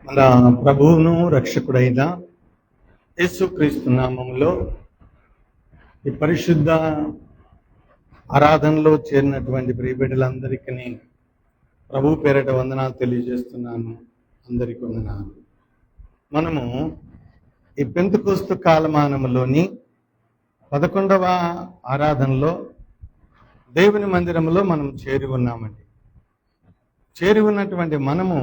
మన ప్రభువును రక్షకుడైన యేసుక్రీస్తు నామములో ఈ పరిశుద్ధ ఆరాధనలో చేరినటువంటి ప్రియబిడ్డలందరికీ ప్రభు పేరిట వందనాలు తెలియజేస్తున్నాను. అందరికీ వందనాలు. మనము ఈ పెంతెకొస్తు కాలమానములోని 11వ ఆరాధనలో దేవుని మందిరంలో మనం చేరి ఉన్నామండి. చేరి ఉన్నటువంటి మనము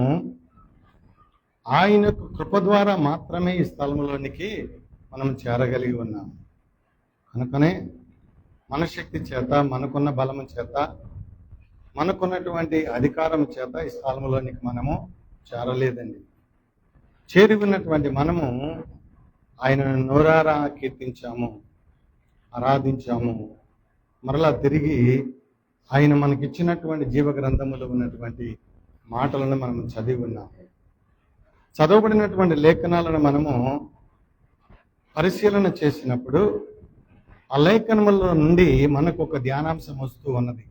ఆయన కృప ద్వారా మాత్రమే ఈ స్థలంలోనికి మనం చేరగలిగి ఉన్నాము. కనుకనే మన శక్తి చేత, మనకున్న బలము చేత, మనకున్నటువంటి అధికారం చేత ఈ స్థలంలోనికి మనము చేరలేదండి. చేరి ఉన్నటువంటి మనము ఆయనను నోరారా కీర్తించాము, ఆరాధించాము. మరలా తిరిగి ఆయన మనకిచ్చినటువంటి జీవ గ్రంథములో ఉన్నటువంటి మాటలను మనం చదివి ఉన్నాము. చదవబడినటువంటి లేఖనాలను మనము పరిశీలన చేసినప్పుడు ఆ లేఖనముల నుండి మనకు ఒక ధ్యానాంశం వస్తూ ఉన్నది.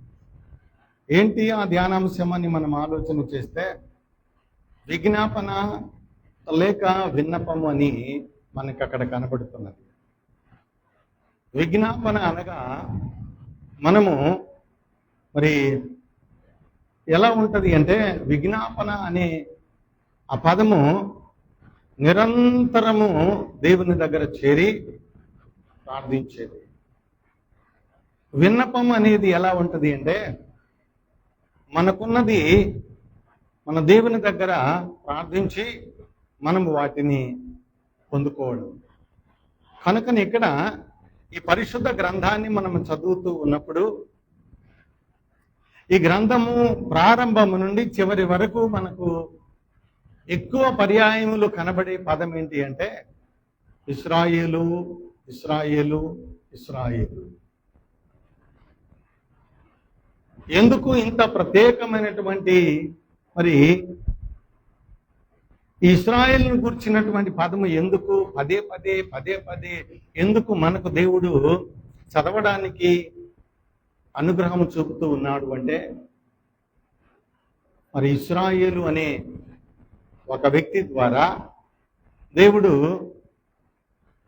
ఏంటి ఆ ధ్యానాంశం అని మనం ఆలోచన చేస్తే విజ్ఞాపన లేక విన్నపము అని మనకి అక్కడ కనబడుతున్నది. విజ్ఞాపన అనగా మనము మరి ఎలా ఉంటుంది అంటే, విజ్ఞాపన అనే ఆ పదము నిరంతరము దేవుని దగ్గర చేరి ప్రార్థించేది. విన్నపం అనేది ఎలా ఉంటుంది అంటే, మనకున్నది మన దేవుని దగ్గర ప్రార్థించి మనము వాటిని పొందుకోవడం. కనుకని ఇక్కడ ఈ పరిశుద్ధ గ్రంథాన్ని మనం చదువుతూ ఉన్నప్పుడు ఈ గ్రంథము ప్రారంభము నుండి చివరి వరకు మనకు ఎక్కువ పర్యాయములు కనబడే పదం ఏంటి అంటే ఇశ్రాయేలు, ఇశ్రాయేలు, ఇశ్రాయేలు. ఎందుకు ఇంత ప్రత్యేకమైనటువంటి మరి ఇశ్రాయేలును గురించినటువంటి పదము ఎందుకు పదే పదే ఎందుకు మనకు దేవుడు చదవడానికి అనుగ్రహం చూపుతూ ఉన్నాడు అంటే, మరి ఇశ్రాయేలు అనే ఒక వ్యక్తి ద్వారా దేవుడు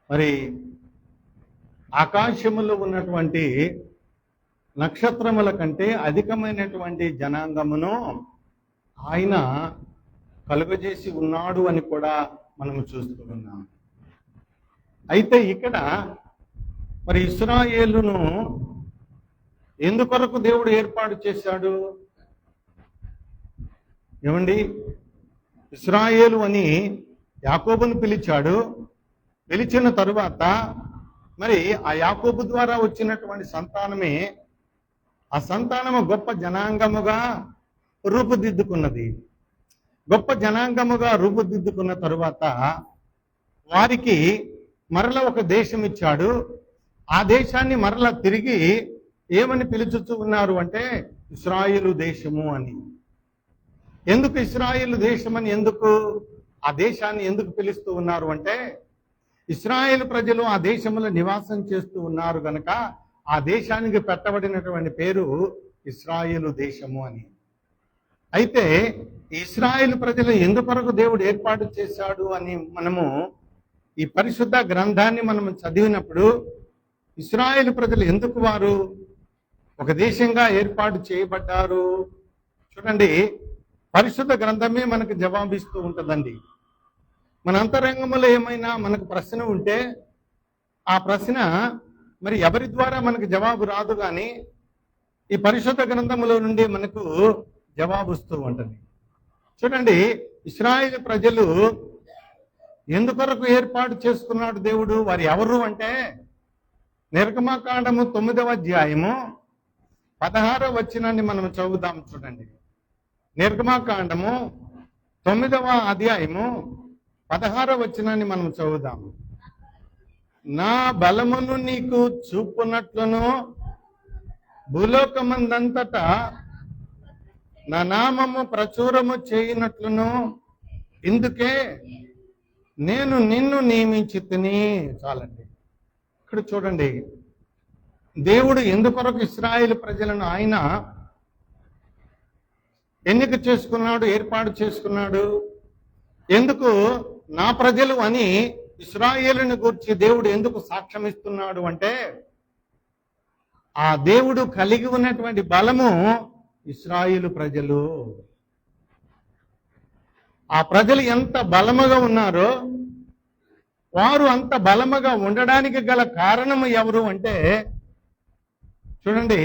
మరి ఆకాశములో ఉన్నటువంటి నక్షత్రముల కంటే అధికమైనటువంటి జనాంగమును ఆయన కలుగజేసి ఉన్నాడు అని కూడా మనము చూస్తూ ఉన్నాం. అయితే ఇక్కడ మరి ఇశ్రాయేలును ఎందుకొరకు దేవుడు ఏర్పాటు చేశాడు? ఏమండి, ఇశ్రాయేలు అని యాకోబును పిలిచాడు. పిలిచిన తరువాత మరి ఆ యాకోబు ద్వారా వచ్చినటువంటి సంతానమే ఆ సంతానము గొప్ప జనాంగముగా రూపుదిద్దుకున్నది. గొప్ప జనాంగముగా రూపుదిద్దుకున్న తరువాత వారికి మరల ఒక దేశం ఇచ్చాడు. ఆ దేశాన్ని మరలా తిరిగి ఏమని పిలుచుతూ ఉన్నారు అంటే ఇశ్రాయేలు దేశము అని. ఎందుకు ఇశ్రాయేలు దేశం అని, ఎందుకు ఆ దేశాన్ని ఎందుకు పిలుస్తూ ఉన్నారు అంటే, ఇశ్రాయేలు ప్రజలు ఆ దేశంలో నివాసం చేస్తూ ఉన్నారు కనుక ఆ దేశానికి పెట్టబడినటువంటి పేరు ఇశ్రాయేలు దేశము అని. అయితే ఇశ్రాయేలు ప్రజలు ఎందుకొరకు దేవుడు ఏర్పాటు చేశాడు అని మనము ఈ పరిశుద్ధ గ్రంథాన్ని మనం చదివినప్పుడు, ఇశ్రాయేలు ప్రజలు ఎందుకు వారు ఒక దేశంగా ఏర్పాటు చేయబడ్డారు? చూడండి, పరిశుద్ధ గ్రంథమే మనకు జవాబిస్తూ ఉంటుందండి. మన అంతరంగంలో ఏమైనా మనకు ప్రశ్న ఉంటే ఆ ప్రశ్న మరి ఎవరి ద్వారా మనకు జవాబు రాదు, కానీ ఈ పరిశుద్ధ గ్రంథములో నుండి మనకు జవాబు వస్తూ ఉంటుంది. చూడండి, ఇశ్రాయేలు ప్రజలు ఎందుకొరకు ఏర్పాటు చేసుకున్నాడు దేవుడు? వారు ఎవరు అంటే, నిర్గమకాండము 9వ అధ్యాయము 16వ వచనాన్ని మనం చదువుదాం. చూడండి, నిర్గమకాండము 9వ అధ్యాయము 16వ వచనాన్ని మనం చదువుదాము. నా బలమును నీకు చూపునట్లును భూలోకమందంతటా నా నామము ప్రచురము చేయునట్లును ఇందుకే నేను నిన్ను నియమించితిని. చాలండి. ఇక్కడ చూడండి, దేవుడు ఎందుకొరకు ఇశ్రాయేలు ప్రజలను ఆయన ఎన్నిక చేసుకున్నాడు, ఏర్పాటు చేసుకున్నాడు? ఎందుకు నా ప్రజలు అని ఇశ్రాయేలుని గురించి దేవుడు ఎందుకు సాక్ష్యం ఇస్తున్నాడు అంటే, ఆ దేవుడు కలిగి ఉన్నటువంటి బలము ఇశ్రాయేలు ప్రజలు. ఆ ప్రజలు ఎంత బలముగా ఉన్నారో, వారు అంత బలముగా ఉండడానికి గల కారణము ఎవరు అంటే, చూడండి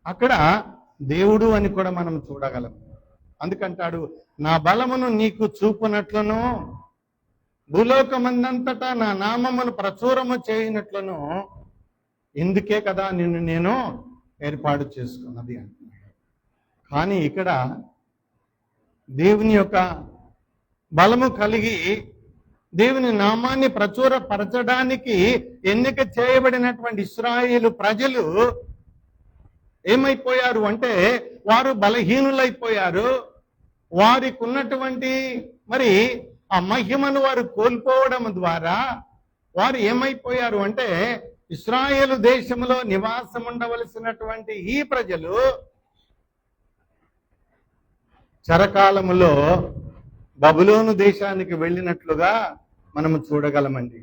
అక్కడ దేవుడు అని కూడా మనం చూడగలం. అందుకంటాడు, నా బలమును నీకు చూపునట్లును భూలోకమందంతటా నా నామమును ప్రచురము చేయనట్లును ఇందుకే కదా నిన్ను నేను ఏర్పాటు చేసుకున్నది అంటున్నాడు. కానీ ఇక్కడ దేవుని యొక్క బలము కలిగి దేవుని నామాన్ని ప్రచురపరచడానికి ఎన్నిక చేయబడినటువంటి ఇశ్రాయేలు ప్రజలు ఏమైపోయారు అంటే, వారు బలహీనులైపోయారు. వారికి ఉన్నటువంటి మరి ఆ మహిమను వారు కోల్పోవడం ద్వారా వారు ఏమైపోయారు అంటే, ఇశ్రాయేలు దేశంలో నివాసం ఉండవలసినటువంటి ఈ ప్రజలు చరకాలములో బబులోను దేశానికి వెళ్ళినట్లుగా మనము చూడగలమండి.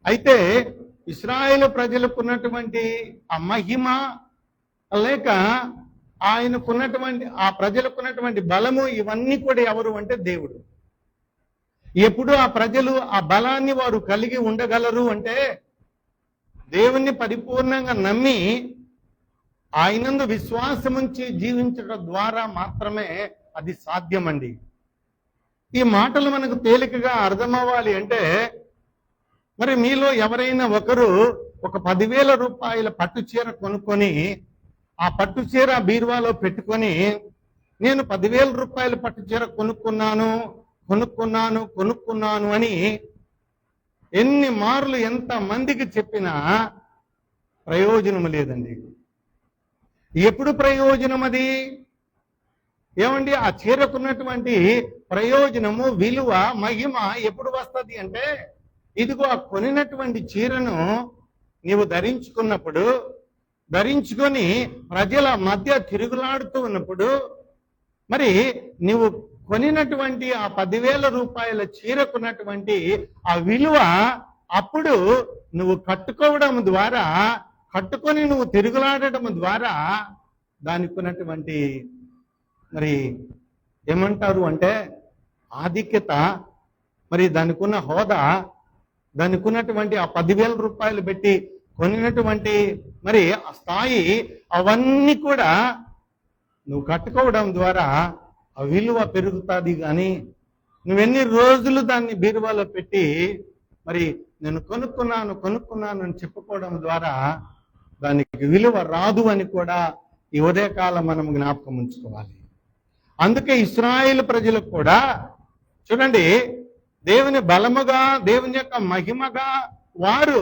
అయితే ఇశ్రాయేలు ప్రజలకున్నటువంటి ఆ మహిమ లేక ఆయనకున్నటువంటి ఆ ప్రజలకున్నటువంటి బలము ఇవన్నీ కూడా ఎవరు అంటే దేవుడు. ఎప్పుడు ఆ ప్రజలు ఆ బలాన్ని వారు కలిగి ఉండగలరు అంటే, దేవుణ్ణి పరిపూర్ణంగా నమ్మి ఆయనందు విశ్వాసముంచి జీవించడం ద్వారా మాత్రమే అది సాధ్యమండి. ఈ మాటలు మనకు తేలికగా అర్థమవ్వాలి అంటే, మరి మీలో ఎవరైనా ఒకరు ఒక 10,000 రూపాయల పట్టు చీర కొనుక్కొని ఆ పట్టు చీర బీరువాలో పెట్టుకొని, నేను 10,000 రూపాయల పట్టు చీర కొనుక్కున్నాను అని ఎన్ని మార్లు ఎంత మందికి చెప్పినా ప్రయోజనం లేదండి. ఎప్పుడు ప్రయోజనం అది? ఏమండి, ఆ చీరకున్నటువంటి ప్రయోజనము, విలువ, మహిమ ఎప్పుడు వస్తుంది అంటే, ఇదిగో ఆ కొనినటువంటి చీరను నీవు ధరించుకున్నప్పుడు, ధరించుకొని ప్రజల మధ్య తిరుగులాడుతూ ఉన్నప్పుడు, మరి నువ్వు కొనినటువంటి ఆ 10,000 రూపాయల చీరకున్నటువంటి ఆ విలువ అప్పుడు నువ్వు కట్టుకోవడం ద్వారా, కట్టుకొని నువ్వు తిరుగులాడటం ద్వారా దానికి ఉన్నటువంటి మరి ఏమంటారు అంటే ఆధిక్యత, మరి దానికి ఉన్న హోదా, దానికి ఉన్నటువంటి ఆ 10,000 రూపాయలు పెట్టి కొనినటువంటి మరి ఆ స్థాయి, అవన్నీ కూడా నువ్వు కట్టుకోవడం ద్వారా ఆ విలువ పెరుగుతుంది. కానీ నువ్వెన్ని రోజులు దాన్ని బీరువాలో పెట్టి మరి నేను కొనుక్కున్నాను అని చెప్పుకోవడం ద్వారా దానికి విలువ రాదు అని కూడా ఈ ఉదయకాలం మనం జ్ఞాపకం ఉంచుకోవాలి. అందుకే ఇశ్రాయేలు ప్రజలు కూడా చూడండి, దేవుని బలముగా, దేవుని యొక్క మహిమగా వారు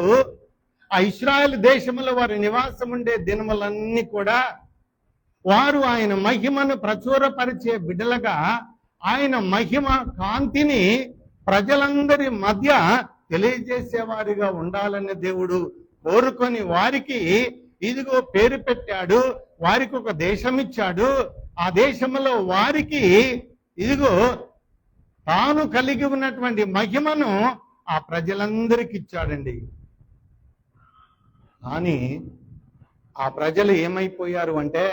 ఆ ఇశ్రాయేలు దేశంలో వారి నివాసం ఉండే దినములన్నీ కూడా వారు ఆయన మహిమను ప్రచురపరిచే బిడ్డలుగా, ఆయన మహిమ కాంతిని ప్రజలందరి మధ్య తెలియజేసేవారిగా ఉండాలని దేవుడు కోరుకొని వారికి ఇదిగో పేరు పెట్టాడు. వారికి ఒక దేశం ఇచ్చాడు. ఆ దేశంలో వారికి ఇదిగో తాను కలిగి ఉన్నటువంటి మహిమను ఆ ప్రజలందరికీ ఇచ్చాడండి. కానీ ఆ ప్రజలు ఏమైపోయారు అంటే,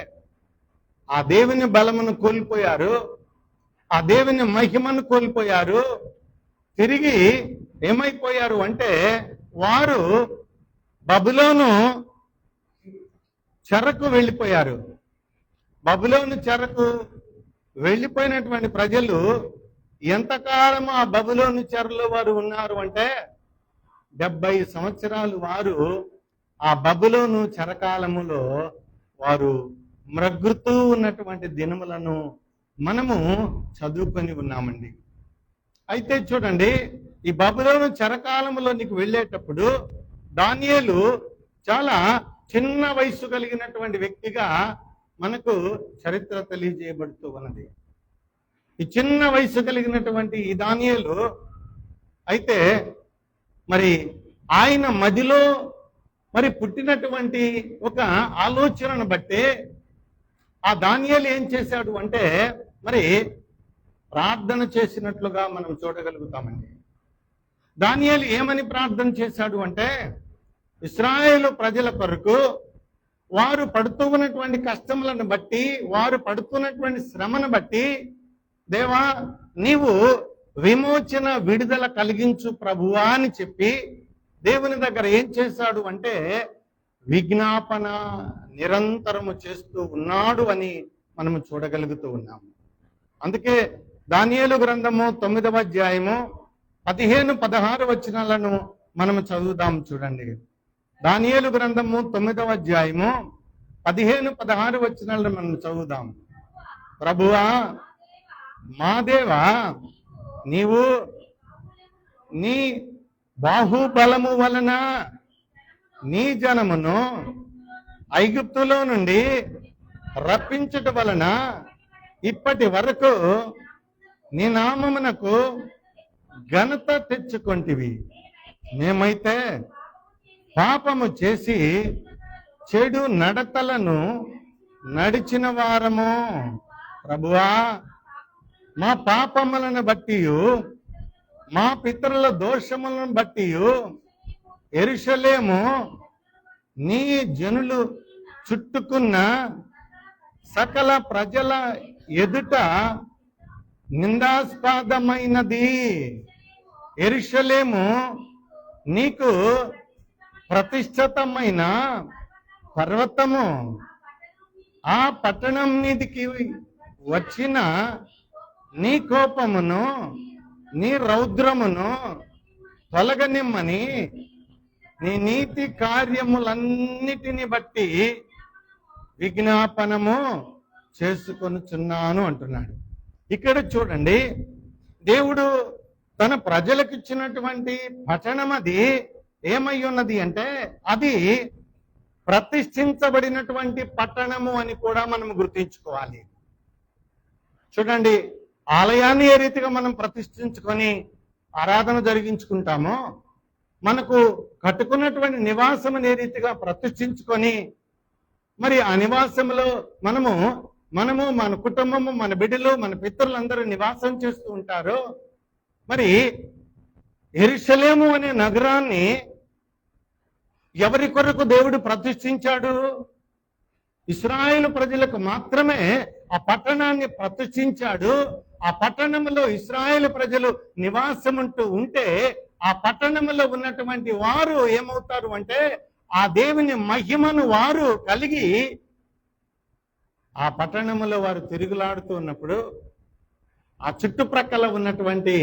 ఆ దేవుని బలమును కోల్పోయారు, ఆ దేవుని మహిమను కోల్పోయారు. తిరిగి ఏమైపోయారు అంటే, వారు బబులోను చెరకు వెళ్ళిపోయారు. బబులోను చెరకు వెళ్ళిపోయినటువంటి ప్రజలు ఎంతకాలం ఆ బబులోను చెరలో వారు ఉన్నారు అంటే 70 సంవత్సరాలు వారు ఆ బబులోను చెరకాలములో వారు మ్రగ్గుతూ ఉన్నటువంటి దినములను మనము చదువుకొని ఉన్నామండి. అయితే చూడండి, ఈ బబులోను చెరకాలములో నీకు వెళ్ళేటప్పుడు దానియేలు చాలా చిన్న వయసు కలిగినటువంటి వ్యక్తిగా మనకు చరిత్ర తెలియజేయబడుతూ ఉన్నది. ఈ చిన్న వయసు కలిగినటువంటి ఈ దానియేలు అయితే మరి ఆయన మదిలో మరి పుట్టినటువంటి ఒక ఆలోచనను బట్టి ఆ దానియేలు ఏం చేశాడు అంటే, మరి ప్రార్థన చేసినట్లుగా మనం చూడగలుగుతామండి. దానియేలు ఏమని ప్రార్థన చేశాడు అంటే, ఇశ్రాయేలు ప్రజల కొరకు వారు పడుతూ ఉన్నటువంటి కష్టములను బట్టి, వారు పడుతున్నటువంటి శ్రమను బట్టి, దేవా నీవు విమోచన విడుదల కలిగించు ప్రభువా అని చెప్పి దేవుని దగ్గర ఏం చేశాడు అంటే విజ్ఞాపన నిరంతరము చేస్తూ ఉన్నాడు అని మనము చూడగలుగుతూ ఉన్నాము. అందుకే దానియేలు గ్రంథము 9వ అధ్యాయము 15-16 వచనాలను మనము చదువుదాం. చూడండి, దానియేలు గ్రంథము 9వ అధ్యాయము 15-16 వచనాలను మనం చదువుదాం. ప్రభువా మా దేవా, నీవు నీ బాహుబలము వలన నీ జనమును ఐగుప్తులో నుండి రప్పించుట వలన ఇప్పటి వరకు నీ నామమునకు ఘనత తెచ్చుకొంటివి. మేమైతే పాపము చేసి చెడు నడతలను నడిచిన వారము. ప్రభువా మా పాపములను బట్టి, మా పితరుల దోషములను బట్టి యెరూషలేము నీ జనులు చుట్టుకున్న సకల ప్రజల ఎదుట నిందాస్పదమైనది. యెరూషలేము నీకు ప్రతిష్ఠితమైన పర్వతము. ఆ పట్టణం మీదికి వచ్చిన నీ కోపమును నీ రౌద్రమును తొలగనిమ్మని నీ నీతి కార్యములన్నిటిని బట్టి విజ్ఞాపనము చేసుకొనుచున్నాను అంటున్నాడు. ఇక్కడ చూడండి, దేవుడు తన ప్రజలకు ఇచ్చినటువంటి పట్టణం అది ఏమై ఉన్నది అంటే అది ప్రతిష్ఠించబడినటువంటి పట్టణము అని కూడా మనం గుర్తించుకోవాలి. చూడండి, ఆలయాన్ని ఏ రీతిగా మనం ప్రతిష్ఠించుకొని ఆరాధన జరిగించుకుంటామో, మనకు కట్టుకున్నటువంటి నివాసం ఏ రీతిగా ప్రతిష్ఠించుకొని మరి ఆ నివాసంలో మనము మన కుటుంబము, మన బిడ్డలు, మన పితరులందరూ నివాసం చేస్తూ ఉంటారు. మరి యెరూషలేము అనే నగరాన్ని ఎవరి కొరకు దేవుడు ప్రతిష్ఠించాడు? ఇశ్రాయేలు ప్రజలకు మాత్రమే ఆ పట్టణాన్ని ప్రతిష్ఠించాడు. ఆ పట్టణంలో ఇశ్రాయేలు ప్రజలు నివాసం ఉంటే ఆ పట్టణంలో ఉన్నటువంటి వారు ఏమవుతారు అంటే ఆ దేవుని మహిమను వారు కలిగి ఆ పట్టణంలో వారు తిరుగులాడుతూ ఉన్నప్పుడు ఆ చుట్టుప్రక్కల ఉన్నటువంటి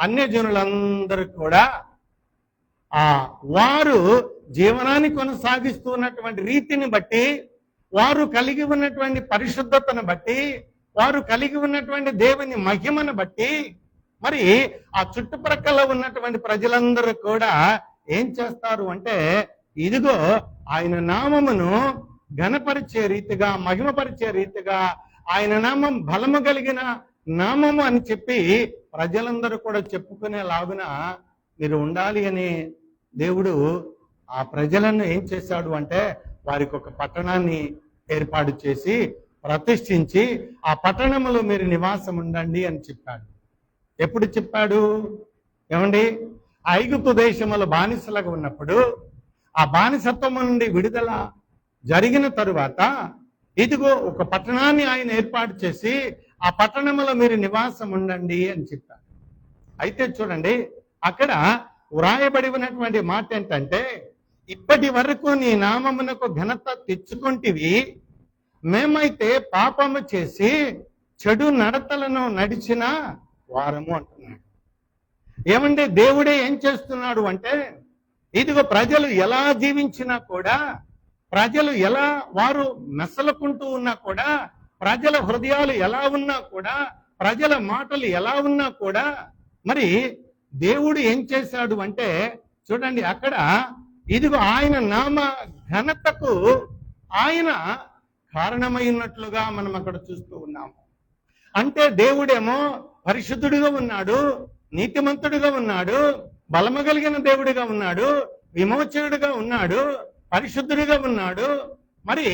అన్యజనులందరూ కూడా వారు జీవనాన్ని కొనసాగిస్తూ ఉన్నటువంటి రీతిని బట్టి, వారు కలిగి ఉన్నటువంటి పరిశుద్ధతను బట్టి, వారు కలిగి ఉన్నటువంటి దేవుని మహిమను బట్టి మరి ఆ చుట్టుప్రక్కల ఉన్నటువంటి ప్రజలందరూ కూడా ఏం చేస్తారు అంటే, ఇదిగో ఆయన నామమును ఘనపరిచే రీతిగా, మహిమపరిచే రీతిగా, ఆయన నామం బలము కలిగిన నామము అని చెప్పి ప్రజలందరూ కూడా చెప్పుకునేలాగున మీరు ఉండాలి అని దేవుడు ఆ ప్రజలను ఏం చేశాడు అంటే వారికి ఒక పట్టణాన్ని ఏర్పాటు చేసి ప్రతిష్ఠించి ఆ పట్టణంలో మీరు నివాసం ఉండండి అని చెప్పాడు. ఎప్పుడు చెప్పాడు? ఏమండి, ఐగుప్తు దేశంలో బానిసలుగా ఉన్నప్పుడు ఆ బానిసత్వం నుండి విడుదల జరిగిన తరువాత ఇదిగో ఒక పట్టణాన్ని ఆయన ఏర్పాటు చేసి ఆ పట్టణంలో మీరు నివాసం ఉండండి అని చెప్పారు. అయితే చూడండి, అక్కడ వ్రాయబడి ఉన్నటువంటి మాట ఏంటంటే, ఇప్పటి వరకు నీ నామమునకు ఘనత తెచ్చుకుంటివి, మేమైతే పాపము చేసి చెడు నడతలను నడిచిన వారము అంటున్నాడు. ఏమంటే దేవుడే ఏం చేస్తున్నాడు అంటే, ఇదిగో ప్రజలు ఎలా జీవించినా కూడా, ప్రజలు ఎలా వారు మెసలుకుంటూ ఉన్నా కూడా, ప్రజల హృదయాలు ఎలా ఉన్నా కూడా, ప్రజల మాటలు ఎలా ఉన్నా కూడా, మరి దేవుడు ఏం చేశాడు అంటే చూడండి, అక్కడ ఇదిగో ఆయన నామ ఘనతకు ఆయన కారణమైనట్లుగా మనం అక్కడ చూస్తూ ఉన్నాము. అంటే దేవుడేమో పరిశుద్ధుడిగా ఉన్నాడు, నీతిమంతుడిగా ఉన్నాడు, బలము కలిగిన దేవుడిగా ఉన్నాడు, విమోచనుడిగా ఉన్నాడు, పరిశుద్ధుడిగా ఉన్నాడు. మరి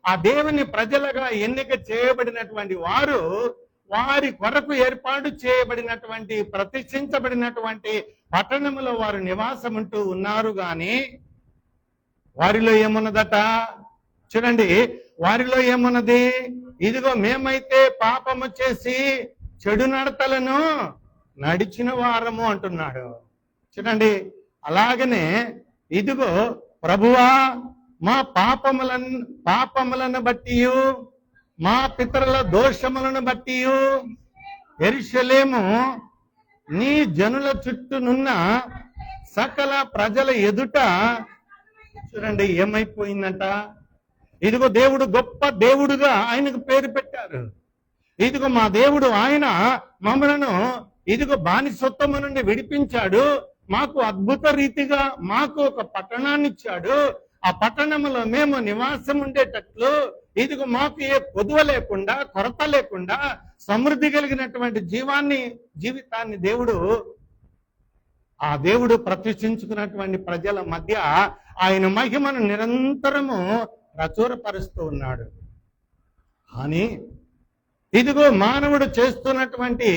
ఆ దేవుని ప్రజలుగా ఎన్నిక చేయబడినటువంటి వారు వారి కొరకు ఏర్పాటు చేయబడినటువంటి ప్రతిష్ఠించబడినటువంటి పట్టణములో వారు నివాసం ఉంటూ ఉన్నారు గాని వారిలో ఏమున్నదట? చూడండి, వారిలో ఏమున్నది? ఇదిగో మేమైతే పాపము చేసి చెడు నడతలను నడిచిన వారము అంటున్నాడు. చూడండి, అలాగనే ఇదిగో ప్రభువా మా పాపములను బట్టి మా పితరుల దోషములను బట్టి యెరూషలేము నీ జనుల చుట్టూనున్న సకల ప్రజల ఎదుట చూడండి ఏమైపోయిందంట. ఇదిగో దేవుడు గొప్ప దేవుడుగా ఆయనకు పేరు పెట్టారు. ఇదిగో మా దేవుడు, ఆయన మమ్మలను ఇదిగో బానిసత్వము నుండి విడిపించాడు. మాకు అద్భుత రీతిగా మాకు ఒక పట్టణాన్ని ఇచ్చాడు. ఆ పట్టణంలో మేము నివాసం ఉండేటట్లు ఇదిగో మాకు ఏ కొదువ లేకుండా, కొరత లేకుండా సమృద్ధి కలిగినటువంటి జీవితాన్ని ఆ దేవుడు ప్రతిష్ఠించుకున్నటువంటి ప్రజల మధ్య ఆయన మహిమను నిరంతరము ప్రచురపరుస్తూ ఉన్నాడు. కానీ ఇదిగో మానవుడు చేస్తున్నటువంటి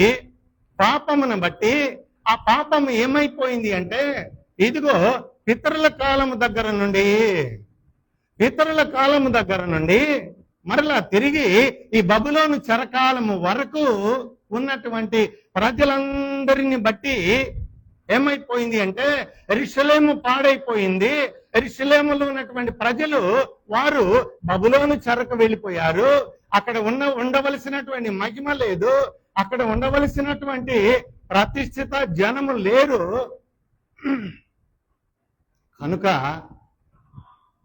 పాపమును బట్టి ఆ పాపం ఏమైపోయింది అంటే, ఇదిగో పితరుల కాలము దగ్గర నుండి మరలా తిరిగి ఈ బబులోను చెరకాలము వరకు ఉన్నటువంటి ప్రజలందరిని బట్టి ఏమైపోయింది అంటే యెరూషలేము పాడైపోయింది. యెరూషలేములో ఉన్నటువంటి ప్రజలు వారు బబులోను చెరకు వెళ్ళిపోయారు. అక్కడ ఉండవలసినటువంటి మహిమ లేదు, అక్కడ ఉండవలసినటువంటి ప్రతిష్ఠిత జనము లేరు. కనుక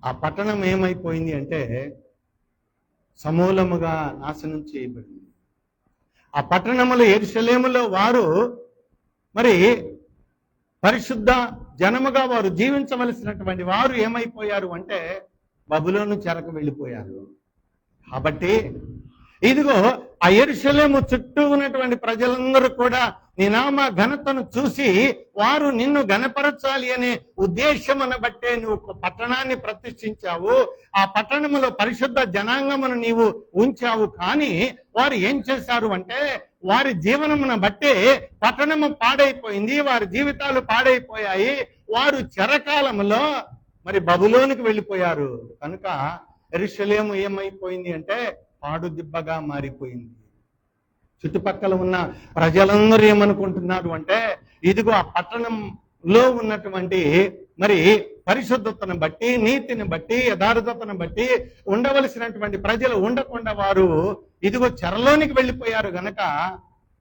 ఆ పట్టణం ఏమైపోయింది అంటే సమూలముగా నాశనం చేయబడింది. ఆ పట్టణములో యెరూషలేములో వారు మరి పరిశుద్ధ జనముగా వారు జీవించవలసినటువంటి వారు ఏమైపోయారు అంటే బబులోను చెరకు వెళ్ళిపోయారు. కాబట్టి ఇదిగో ఆ యెరూషలేము చుట్టూ ఉన్నటువంటి ప్రజలందరూ కూడా నీ నామ ఘనతను చూసి వారు నిన్ను ఘనపరచాలి అనే ఉద్దేశమును బట్టే నువ్వు ఒక పట్టణాన్ని ప్రతిష్ఠించావు. ఆ పట్టణములో పరిశుద్ధ జనాంగమును నీవు ఉంచావు. కానీ వారు ఏం చేశారు అంటే వారి జీవనమును బట్టే పట్టణము పాడైపోయింది, వారి జీవితాలు పాడైపోయాయి. వారు చెరకాలములో మరి బబులోనికి వెళ్ళిపోయారు. కనుక యెరూషలేము ఏమైపోయింది అంటే పాడు దిబ్బగా మారిపోయింది. చుట్టుపక్కల ఉన్న ప్రజలందరూ ఏమనుకుంటున్నారు అంటే ఇదిగో ఆ పట్టణంలో ఉన్నటువంటి మరి పరిశుద్ధతను బట్టి, నీతిని బట్టి, యథార్థతను బట్టి ఉండవలసినటువంటి ప్రజలు ఉండకుండా వారు ఇదిగో చెరలోనికి వెళ్ళిపోయారు. గనక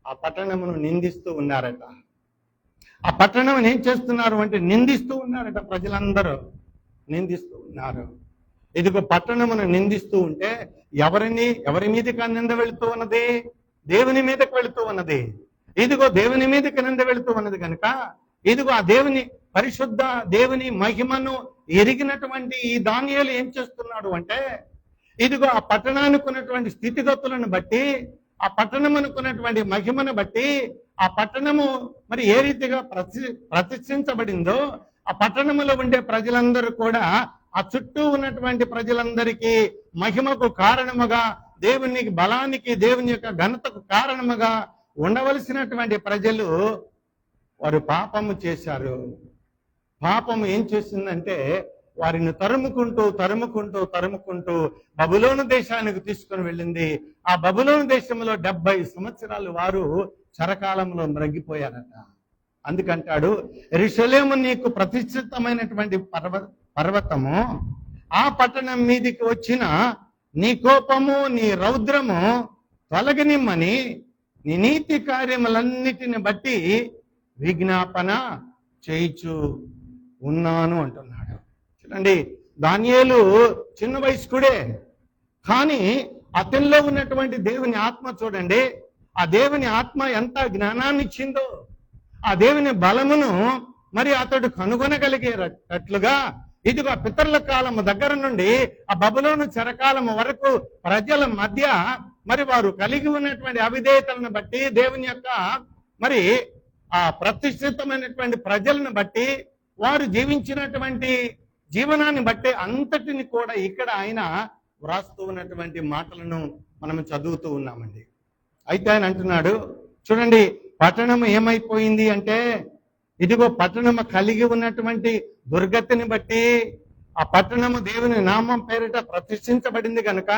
ఆ పట్టణమును నిందిస్తూ ఉన్నారట. ఆ పట్టణం ఏం చేస్తున్నారు అంటే నిందిస్తూ ఉన్నారట. ప్రజలందరూ నిందిస్తూ ఉన్నారు. ఇదిగో పట్టణమును నిందిస్తూ ఉంటే ఎవరి మీదకి నింద వెళుతూ ఉన్నది? దేవుని మీదకి వెళుతూ ఉన్నది. ఇదిగో దేవుని మీదకి నింద వెళుతూ ఉన్నది కనుక ఇదిగో ఆ పరిశుద్ధ దేవుని మహిమను ఎరిగినటువంటి ఈ దానియేలు ఏం చేస్తున్నాడు అంటే ఇదిగో ఆ పట్టణానికి ఉన్నటువంటి స్థితిగతులను బట్టి, ఆ పట్టణమునుకున్నటువంటి మహిమను బట్టి, ఆ పట్టణము మరి ఏ రీతిగా ప్రతిష్ఠించబడిందో ఆ పట్టణములో ఉండే ప్రజలందరూ కూడా ఆ చుట్టూ ఉన్నటువంటి ప్రజలందరికీ మహిమకు కారణముగా, దేవుని బలానికి, దేవుని యొక్క ఘనతకు కారణముగా ఉండవలసినటువంటి ప్రజలు వారు పాపము చేశారు. పాపము ఏం చేసిందంటే వారిని తరుముకుంటూ బబులోను దేశానికి తీసుకుని వెళ్ళింది. ఆ బబులోను దేశంలో 70 సంవత్సరాలు వారు చెరకాలంలో మ్రగ్గిపోయారట. అందుకంటాడు యెరూషలేము నీకు ప్రతిష్ఠితమైనటువంటి పర్వతము, ఆ పట్టణం మీదికి వచ్చిన నీ కోపము, నీ రౌద్రము తొలగనిమ్మని నీ నీతి కార్యములన్నిటిని బట్టి విజ్ఞాపన చేయిచు ఉన్నాను అంటున్నాడు. చూడండి, దానియేలు చిన్న వయస్కుడే, కానీ అతనిలో ఉన్నటువంటి దేవుని ఆత్మ చూడండి, ఆ దేవుని ఆత్మ ఎంత జ్ఞానాన్ని ఇచ్చిందో, ఆ దేవుని బలమును మరి అతడు కనుగొనగలిగేటట్లుగా ఇదిగో పితరుల కాలము దగ్గర నుండి ఆ బబులోను చెరకాలము వరకు ప్రజల మధ్య మరి వారు కలిగి ఉన్నటువంటి అవిధేయతలను బట్టి, దేవుని యొక్క మరి ఆ ప్రతిష్ఠితమైనటువంటి ప్రజలను బట్టి, వారు జీవించినటువంటి జీవనాన్ని బట్టి అంతటిని కూడా ఇక్కడ ఆయన వ్రాస్తూ ఉన్నటువంటి మాటలను మనం చదువుతూ ఉన్నామండి. అయితే ఆయన అంటున్నాడు, చూడండి పట్టణం ఏమైపోయింది అంటే, ఇదిగో పట్టణము కలిగి ఉన్నటువంటి దుర్గతిని బట్టి ఆ పట్టణము దేవుని నామం పేరిట ప్రతిష్ఠించబడింది కనుక,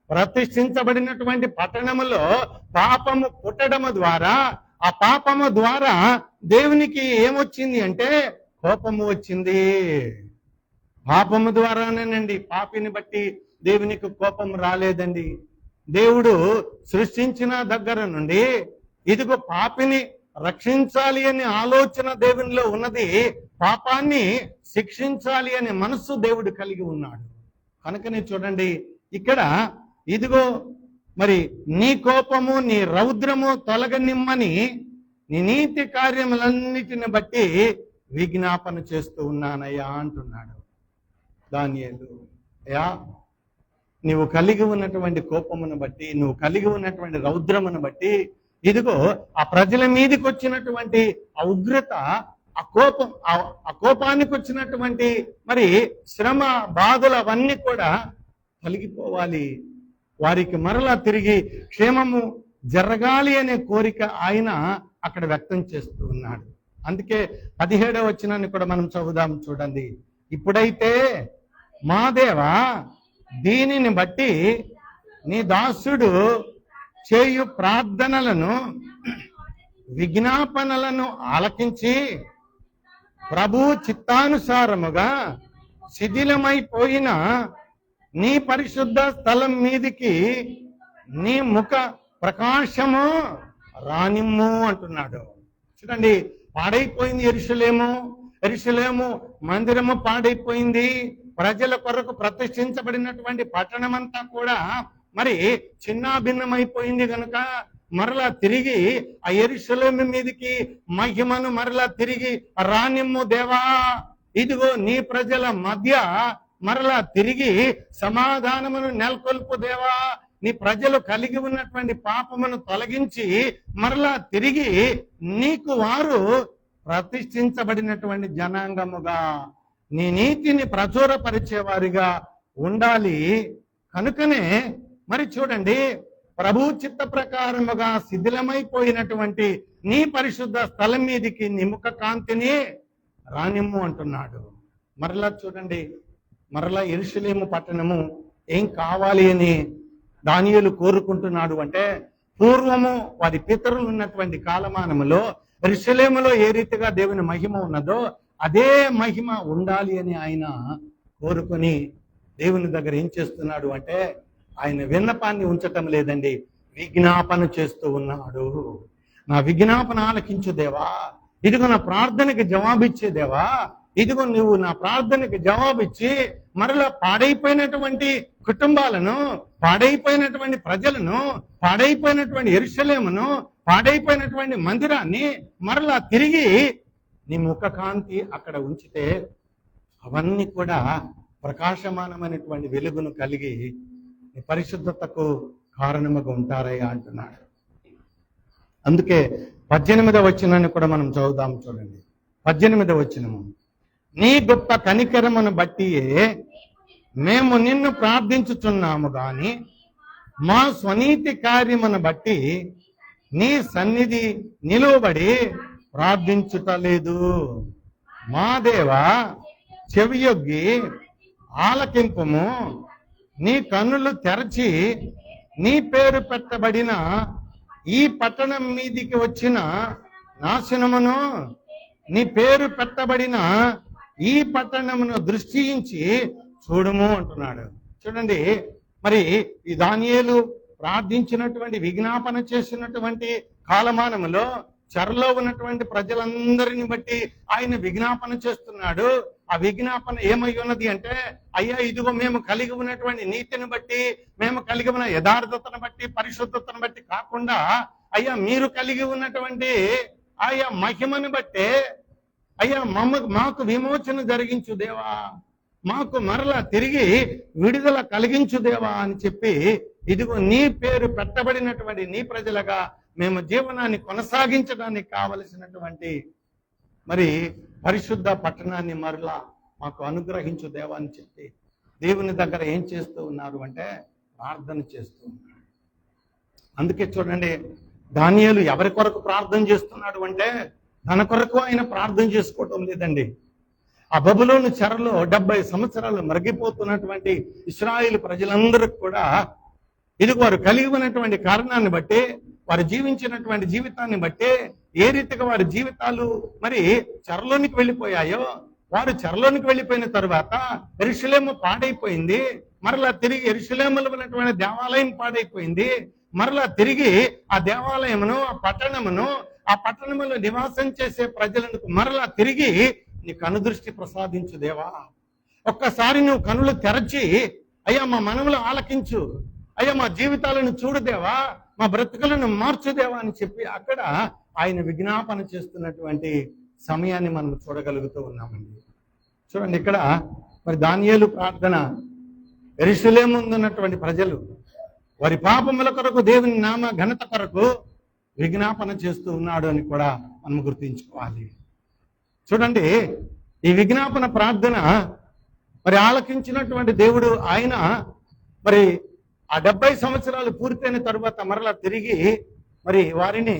ప్రతిష్ఠించబడినటువంటి పట్టణములో పాపము పుట్టడము ద్వారా, ఆ పాపము ద్వారా దేవునికి ఏమొచ్చింది అంటే కోపము వచ్చింది. పాపము ద్వారానేనండి, పాపిని బట్టి దేవునికి కోపం రాలేదండి. దేవుడు సృష్టించిన దగ్గర నుండి ఇదిగో పాపిని రక్షించాలి అనే ఆలోచన దేవునిలో ఉన్నది, పాపాన్ని శిక్షించాలి అనే మనస్సు దేవుడు కలిగి ఉన్నాడు. కనుకనే చూడండి ఇక్కడ ఇదిగో మరి నీ కోపము నీ రౌద్రము తొలగనిమ్మని నీ నీతి కార్యములన్నిటిని బట్టి విజ్ఞాపన చేస్తూ ఉన్నానయ్యా అంటున్నాడు దానియేలు. అయ్యా, నువ్వు కలిగి ఉన్నటువంటి కోపమును బట్టి, నువ్వు కలిగి ఉన్నటువంటి రౌద్రమును బట్టి, ఇదిగో ఆ ప్రజల మీదకి వచ్చినటువంటి ఆ ఉగ్రత, ఆ కోపం, ఆ కోపానికి వచ్చినటువంటి మరి శ్రమ బాధలు అవన్నీ కూడా తొలగిపోవాలి. వారికి మరలా తిరిగి క్షేమము జరగాలి అనే కోరిక ఆయన అక్కడ వ్యక్తం చేస్తూ ఉన్నాడు. అందుకే 17వ వచనాన్ని కూడా మనం చదువుదాం. చూడండి, ఇప్పుడైతే మా దేవా, దీనిని బట్టి నీ దాసుడు చేయు ప్రార్థనలను విజ్ఞాపనలను ఆలకించి ప్రభు చిత్తానుసారముగా శిథిలమైపోయిన నీ పరిశుద్ధ స్థలం మీదికి నీ ముఖ ప్రకాశము రానిమ్ము అంటున్నాడు. చూడండి, పాడైపోయింది యెరూషలేము మందిరము పాడైపోయింది. ప్రజల కొరకు ప్రతిష్ఠించబడినటువంటి పట్టణమంతా కూడా మరి చిన్నాభిన్నమైపోయింది కనుక మరలా తిరిగి ఆ యెరూషలేము మీదికి మహిమను మరలా తిరిగి రానిమ్ము దేవా. ఇదిగో నీ ప్రజల మధ్య మరలా తిరిగి సమాధానమును నెలకొల్పు దేవా. నీ ప్రజలు కలిగి ఉన్నటువంటి పాపమును తొలగించి మరలా తిరిగి నీకు వారు ప్రతిష్ఠించబడినటువంటి జనాంగముగా, నీ నీతిని ప్రచురపరిచేవారిగా ఉండాలి. కనుకనే మరి చూడండి, ప్రభు చిత్త ప్రకారముగా శిథిలమైపోయినటువంటి నీ పరిశుద్ధ స్థలం మీదికి నీ ముఖ కాంతిని రానిమ్ము అంటున్నాడు. మరలా చూడండి, మరలా యెరూషలేము పట్టణము ఏం కావాలి అని దానియేలు కోరుకుంటున్నాడు అంటే, పూర్వము వారి పితరులు ఉన్నటువంటి కాలమానములో యెరూషలేములో ఏ రీతిగా దేవుని మహిమ ఉన్నదో అదే మహిమ ఉండాలి అని ఆయన కోరుకొని దేవుని దగ్గర ఏం చేస్తున్నాడు అంటే, ఆయన విన్నపాన్ని ఉంచటం లేదండి, విజ్ఞాపన చేస్తూ ఉన్నాడు. నా విజ్ఞాపన ఆలకించు దేవా, ఇదిగో నా ప్రార్థనకి జవాబిచ్చే దేవా, ఇదిగో నువ్వు నా ప్రార్థనకి జవాబిచ్చి మరలా పాడైపోయినటువంటి కుటుంబాలను, పాడైపోయినటువంటి ప్రజలను, పాడైపోయినటువంటి యెరూషలేమును, పాడైపోయినటువంటి మందిరాన్ని మరలా తిరిగి నీ ముఖ కాంతి అక్కడ ఉంచితే అవన్నీ కూడా ప్రకాశమానమైనటువంటి వెలుగును కలిగి నీ పరిశుద్ధతకు కారణముగా ఉంటారయ్యా అంటున్నాడు. అందుకే 18వ వచనాన్ని కూడా మనం చదువుదాం. చూడండి, 18వ వచనము, నీ గొప్ప కనికరమును బట్టియే మేము నిన్ను ప్రార్థించుచున్నాము గాని మా స్వనీతి కార్యమును బట్టి నీ సన్నిధి నిలువబడి ప్రార్థించుటలేదు. మా దేవా, చెవియొగ్గి ఆలకింపుము, నీ కన్నులు తెరచి నీ పేరు పెట్టబడిన ఈ పట్టణం మీదికి వచ్చిన నాశనమును, నీ పేరు పెట్టబడిన ఈ పట్టణమును దృష్టించి చూడుము అంటున్నాడు. చూడండి, మరి ఈ దానియేలు ప్రార్థించినటువంటి విజ్ఞాపన చేసినటువంటి కాలమానములో చెరలో ఉన్నటువంటి ప్రజలందరిని బట్టి ఆయన విజ్ఞాపన చేస్తున్నాడు. ఆ విజ్ఞాపన ఏమై ఉన్నది అంటే, అయ్యా ఇదిగో మేము కలిగి ఉన్నటువంటి నీతిని బట్టి, మేము కలిగి ఉన్న యథార్థతను బట్టి, పరిశుద్ధతను బట్టి కాకుండా, అయ్యా మీరు కలిగి ఉన్నటువంటి ఆయా మహిమను బట్టే అయ్యా మాకు విమోచన జరిగించు దేవా, మాకు మరలా తిరిగి విడుదల కలిగించు దేవా అని చెప్పి, ఇదిగో నీ పేరు పెట్టబడినటువంటి నీ ప్రజలుగా మేము జీవనాన్ని కొనసాగించడానికి కావలసినటువంటి మరి పరిశుద్ధ పట్టణాన్ని మరలా మాకు అనుగ్రహించు దేవా అని చెప్పి దేవుని దగ్గర ఏం చేస్తూ ఉన్నారు అంటే ప్రార్థన చేస్తూ ఉన్నారు. అందుకే చూడండి, దానియేలు ఎవరి కొరకు ప్రార్థన చేస్తున్నాడు అంటే తన కొరకు ఆయన ప్రార్థన చేసుకోవటం లేదండి. ఆ బబులోను చెరలో 70 సంవత్సరాలు మరిగిపోతున్నటువంటి ఇశ్రాయేలు ప్రజలందరికీ కూడా ఇది వారు కలిగి ఉన్నటువంటి కారణాన్ని బట్టి, వారు జీవించినటువంటి జీవితాన్ని బట్టి, ఏ రీతిగా వారి జీవితాలు మరి చెరలోనికి వెళ్ళిపోయాయో, వారు చెరలోనికి వెళ్ళిపోయిన తరువాత యెరూషలేము పాడైపోయింది. మరలా తిరిగి యెరూషలేములో ఉన్నటువంటి దేవాలయం పాడైపోయింది. మరలా తిరిగి ఆ దేవాలయమును, ఆ పట్టణములో నివాసం చేసే ప్రజలకు మరలా తిరిగి నీ కనుదృష్టి ప్రసాదించు దేవా. ఒక్కసారి నువ్వు కనులు తెరచి, అయ్యా మా మనవులు ఆలకించు, అయ్యా మా జీవితాలను చూడుదేవా, మా బ్రతుకులను మార్చుదేవా అని చెప్పి అక్కడ ఆయన విజ్ఞాపన చేస్తున్నటువంటి సమయాన్ని మనం చూడగలుగుతూ ఉన్నామండి. చూడండి, ఇక్కడ మరి దానియేలు ప్రార్థన, యెరూషలేము ఉన్నటువంటి ప్రజలు వారి పాపముల కొరకు, దేవుని నామ ఘనత కొరకు విజ్ఞాపన చేస్తూ ఉన్నాడు అని కూడా మనం గుర్తించుకోవాలి. చూడండి, ఈ విజ్ఞాపన ప్రార్థన మరి ఆలకించినటువంటి దేవుడు ఆయన మరి ఆ 70 సంవత్సరాలు పూర్తయిన తరువాత మరలా తిరిగి మరి వారిని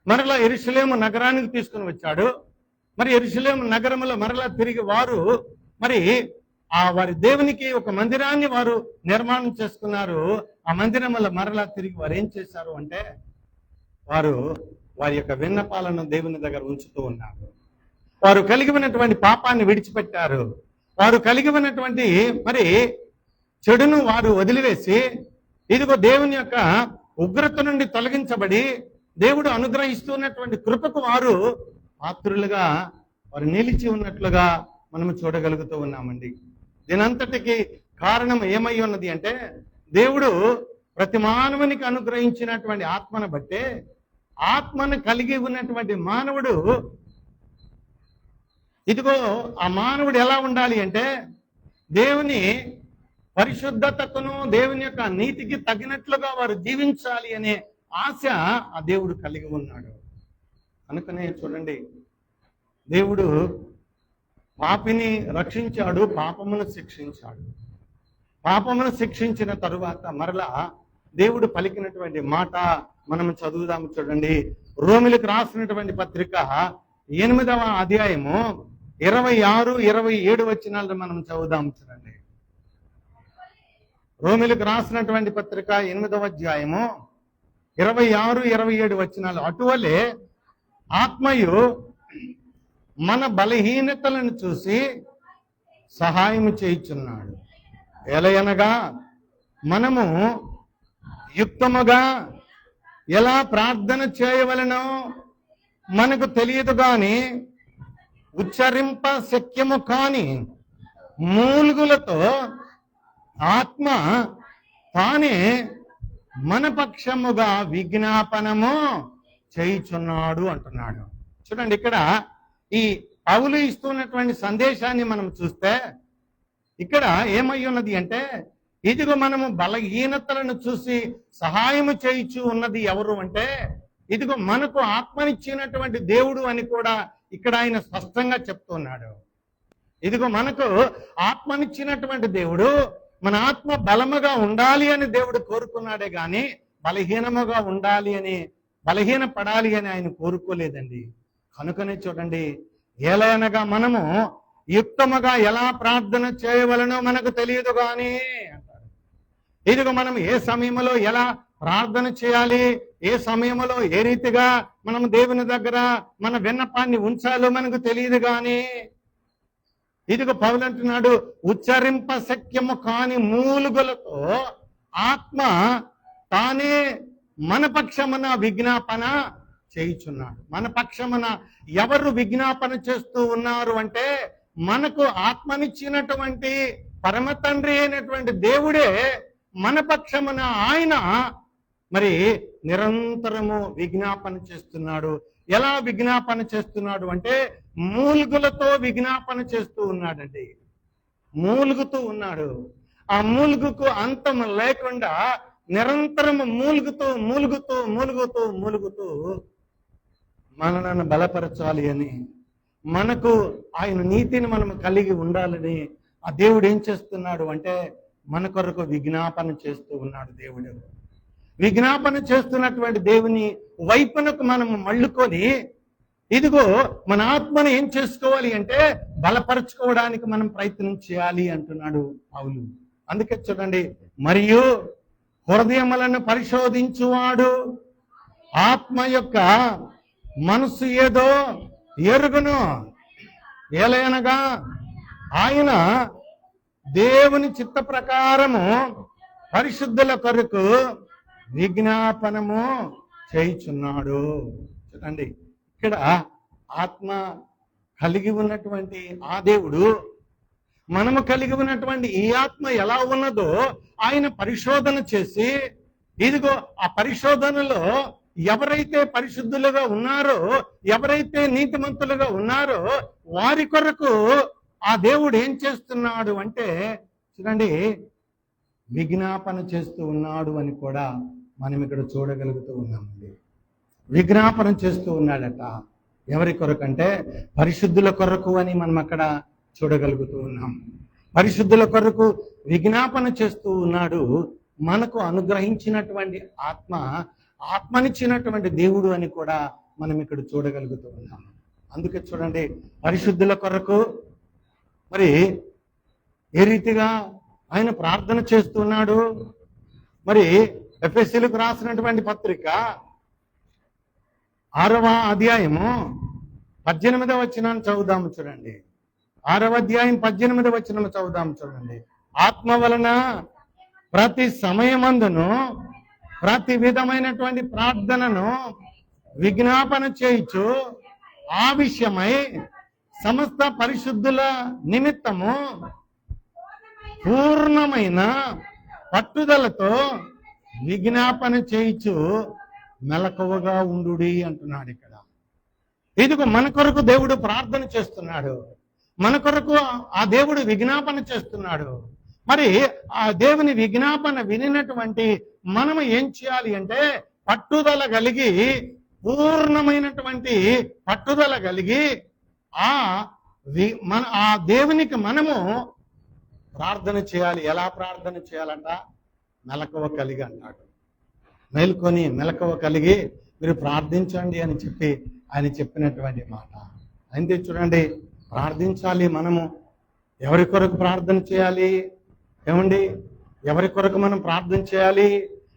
మరలా యెరూషలేము నగరానికి తీసుకుని వచ్చాడు. మరి యెరూషలేము నగరంలో మరలా తిరిగి వారు మరి వారి దేవునికి ఒక మందిరాన్ని వారు నిర్మాణం చేసుకున్నారు. ఆ మందిరంలో మరలా తిరిగి వారు ఏం చేశారు అంటే వారు వారి యొక్క విన్నపాలను దేవుని దగ్గర ఉంచుతూ ఉన్నారు. వారు కలిగి ఉన్నటువంటి పాపాన్ని విడిచిపెట్టారు. వారు కలిగి ఉన్నటువంటి మరి చెడును వారు వదిలివేసి, ఇదిగో దేవుని యొక్క ఉగ్రత నుండి తొలగించబడి దేవుడు అనుగ్రహిస్తున్నటువంటి కృపకు వారు పాత్రులుగా వారు నిలిచి ఉన్నట్లుగా మనము చూడగలుగుతూ ఉన్నామండి. దీనంతటికి కారణం ఏమై ఉన్నది అంటే దేవుడు ప్రతి మానవునికి అనుగ్రహించినటువంటి ఆత్మను బట్టే, ఆత్మను కలిగి ఉన్నటువంటి మానవుడు ఇదిగో ఆ మానవుడు ఎలా ఉండాలి అంటే దేవుని పరిశుద్ధతకును దేవుని యొక్క నీతికి తగినట్లుగా వారు జీవించాలి అనే ఆశ ఆ దేవుడు కలిగి ఉన్నాడు. కనుకనే చూడండి, దేవుడు పాపిని రక్షించాడు, పాపమును శిక్షించాడు. పాపమును శిక్షించిన తరువాత మరలా దేవుడు పలికినటువంటి మాట మనం చదువుదాము. చూడండి, రోమిలకు రాసినటువంటి పత్రిక 8వ అధ్యాయము 26, 27 వచనాలను మనం చదువుదాం. చూడండి, రోమిలకు రాసినటువంటి పత్రిక 8వ అధ్యాయము 26, 27 వచనాలు. అటువలే ఆత్మయు మన బలహీనతలను చూసి సహాయము చేయుచున్నాడు. ఎలయనగా మనము యుక్తముగా ఎలా ప్రార్థన చేయవలనో మనకు తెలియదు గాని ఉచ్చరింప శక్యము కాని మూలుగులతో ఆత్మ తానే మన పక్షముగా విజ్ఞాపనము చేయుచున్నాడు అంటున్నాడు. చూడండి, ఇక్కడ ఈ పౌలు ఇస్తున్నటువంటి సందేశాన్ని మనం చూస్తే ఇక్కడ ఏమై ఉన్నది అంటే ఇదిగో మనము బలహీనతలను చూసి సహాయము చేయుచు ఉన్నది ఎవరు అంటే ఇదిగో మనకు ఆత్మనిచ్చినటువంటి దేవుడు అని కూడా ఇక్కడ ఆయన స్పష్టంగా చెప్తున్నాడు. ఇదిగో మనకు ఆత్మనిచ్చినటువంటి దేవుడు, మన ఆత్మ బలముగా ఉండాలి అని దేవుడు కోరుకున్నాడే గాని బలహీనముగా ఉండాలి అని, బలహీన పడాలి అని ఆయన కోరుకోలేదండి. కనుకనే చూడండి, ఏలైనగా మనము యుక్తముగా ఎలా ప్రార్థన చేయవలనో మనకు తెలియదు కానీ అంటారు. ఇదిగో మనం ఏ సమయంలో ఎలా ప్రార్థన చేయాలి, ఏ సమయంలో ఏ రీతిగా మనం దేవుని దగ్గర మన విన్నపాన్ని ఉంచాలో మనకు తెలియదు కానీ ఇదిగో పౌలు అంటున్నాడు, ఉచ్చరింప శక్యము కాని మూలుగులతో ఆత్మ తానే మన పక్షమున విజ్ఞాపన చేయుచున్నాడు. మన పక్షమున ఎవరు విజ్ఞాపన చేస్తూ ఉన్నారు అంటే మనకు ఆత్మనిచ్చినటువంటి పరమ తండ్రి అయినటువంటి దేవుడే మన పక్షమున ఆయన మరి నిరంతరము విజ్ఞాపన చేస్తున్నాడు. ఎలా విజ్ఞాపన చేస్తున్నాడు అంటే మూలుగులతో విజ్ఞాపన చేస్తూ ఉన్నాడండి. మూలుగుతూ ఉన్నాడు. ఆ మూలుగుకు అంతం లేకుండా నిరంతరము మూలుగుతూ మూలుగుతూ మూలుగుతూ మూలుగుతూ మనలను బలపరచాలి అని, మనకు ఆయన నీతిని మనం కలిగి ఉండాలని ఆ దేవుడు ఏం చేస్తున్నాడు అంటే మన కొరకు విజ్ఞాపన చేస్తూ ఉన్నాడు. దేవుడు విజ్ఞాపన చేస్తున్నటువంటి దేవుని వైపునకు మనము మళ్ళుకొని, ఇదిగో మన ఆత్మను ఏం చేసుకోవాలి అంటే బలపరచుకోవడానికి మనం ప్రయత్నం చేయాలి అంటున్నాడు పౌలు. అందుకే చూడండి, మరియు హృదయములను పరిశోధించువాడు ఆత్మ యొక్క మనసు ఏదో ఎరుగును, ఏలయనగా ఆయన దేవుని చిత్త ప్రకారము పరిశుద్ధుల కొరకు విజ్ఞాపనము చేయుచున్నాడు. చూడండి, ఇక్కడ ఆత్మ కలిగి ఉన్నటువంటి ఆ దేవుడు మనము కలిగి ఉన్నటువంటి ఈ ఆత్మ ఎలా ఉన్నదో ఆయన పరిశోధన చేసి, ఇదిగో ఆ పరిశోధనలో ఎవరైతే పరిశుద్ధులుగా ఉన్నారో, ఎవరైతే నీతిమంతులుగా ఉన్నారో వారి కొరకు ఆ దేవుడు ఏం చేస్తున్నాడు అంటే చూడండి, విజ్ఞాపన చేస్తూ ఉన్నాడు అని కూడా మనం ఇక్కడ చూడగలుగుతూ ఉన్నామండి. విజ్ఞాపన చేస్తూ ఉన్నాడట. ఎవరి కొరకు అంటే పరిశుద్ధుల కొరకు అని మనం అక్కడ చూడగలుగుతూ ఉన్నాం. పరిశుద్ధుల కొరకు విజ్ఞాపన చేస్తూ ఉన్నాడు. మనకు అనుగ్రహించినటువంటి ఆత్మనిచ్చినటువంటి దేవుడు అని కూడా మనం ఇక్కడ చూడగలుగుతూ ఉన్నాం. అందుకే చూడండి, పరిశుద్ధుల కొరకు మరి ఏ రీతిగా ఆయన ప్రార్థన చేస్తున్నాడు. మరి ఎఫెసీయులకు రాసినటువంటి పత్రిక 6వ అధ్యాయము 18వ వచనాన్ని చదువుదాము చూడండి. 6వ అధ్యాయం 18వ వచనం చదువుదాము చూడండి. ఆత్మ వలన ప్రతి సమయమందును ప్రతి విధమైనటువంటి ప్రార్థనను విజ్ఞాపన చేయుచు ఆ విషయమై సమస్త పరిశుద్ధుల నిమిత్తము పూర్ణమైన పట్టుదలతో విజ్ఞాపన చేయుచు మెలకువగా ఉండుడి అంటున్నాడు ఇక్కడ. ఇదిగో మన కొరకు దేవుడు ప్రార్థన చేస్తున్నాడు. మన కొరకు ఆ దేవుడు విజ్ఞాపన చేస్తున్నాడు. మరి ఆ దేవుని విజ్ఞాపన వినినటువంటి మనము ఏం చేయాలి అంటే పట్టుదల కలిగి, పూర్ణమైనటువంటి పట్టుదల కలిగి ఆ దేవునికి మనము ప్రార్థన చేయాలి. ఎలా ప్రార్థన చేయాలంట? మెలకువ కలిగి అంటాడు. మేల్కొని మెలకువ కలిగి మీరు ప్రార్థించండి అని చెప్పి ఆయన చెప్పినటువంటి మాట. అయితే చూడండి, ప్రార్థించాలి. మనము ఎవరి కొరకు ప్రార్థన చేయాలి? ఏమండి, ఎవరి కొరకు మనం ప్రార్థన చేయాలి?